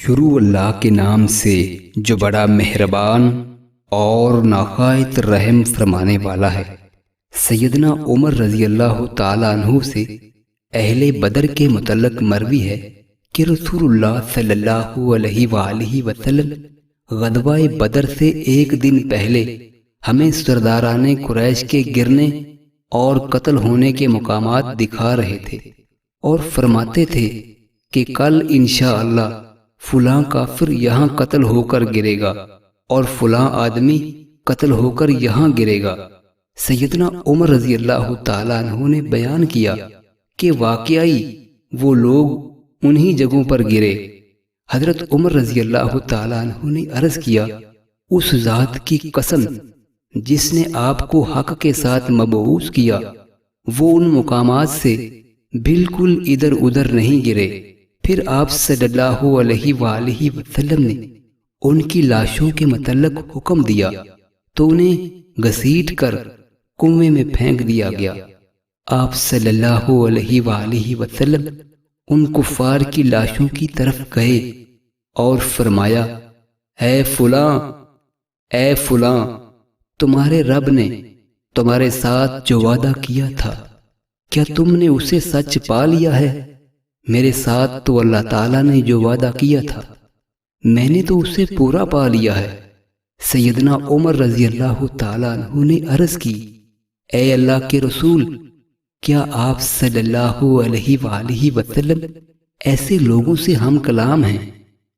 شروع اللہ کے نام سے جو بڑا مہربان اور نہایت رحم فرمانے والا ہے۔ سیدنا عمر رضی اللہ تعالیٰ عنہ سے اہل بدر کے متعلق مروی ہے کہ رسول اللہ صلی اللہ علیہ وآلہ وسلم غزوہ بدر سے ایک دن پہلے ہمیں سرداران قریش کے گرنے اور قتل ہونے کے مقامات دکھا رہے تھے اور فرماتے تھے کہ کل انشاءاللہ فلاں کافر یہاں قتل ہو کر گرے گا اور فلاں آدمی قتل ہو کر یہاں گرے گا۔ سیدنا عمر رضی اللہ تعالیٰ عنہ نے بیان کیا کہ واقعی وہ لوگ انہی جگہوں پر گرے۔ حضرت عمر رضی اللہ تعالیٰ عنہ نے عرض کیا، اس ذات کی قسم جس نے آپ کو حق کے ساتھ مبعوث کیا، وہ ان مقامات سے بالکل ادھر ادھر نہیں گرے۔ پھر آپ صلی اللہ علیہ وآلہ وسلم نے ان کی لاشوں کے متعلق حکم دیا تو انہیں گھسیٹ کر کنویں میں پھینک دیا گیا۔ آپ صلی اللہ علیہ وآلہ وسلم ان کفار کی لاشوں کی طرف گئے اور فرمایا، اے فلاں، اے فلاں، تمہارے رب نے تمہارے ساتھ جو وعدہ کیا تھا کیا تم نے اسے سچ پا لیا ہے؟ میرے ساتھ تو اللہ تعالیٰ نے جو وعدہ کیا تھا میں نے تو اسے پورا پا لیا ہے۔ سیدنا عمر رضی اللہ تعالیٰ عنہ نے عرض کی، اے اللہ کے رسول، کیا آپ صلی اللہ علیہ وآلہ وسلم ایسے لوگوں سے ہم کلام ہیں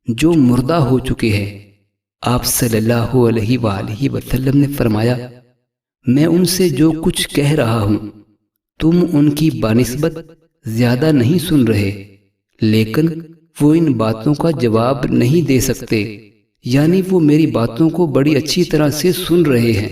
جو مردہ ہو چکے ہیں؟ آپ صلی اللہ علیہ وآلہ وسلم نے فرمایا، میں ان سے جو کچھ کہہ رہا ہوں تم ان کی بنسبت زیادہ نہیں سن رہے، لیکن وہ ان باتوں کا جواب نہیں دے سکتے، یعنی وہ میری باتوں کو بڑی اچھی طرح سے سن رہے ہیں۔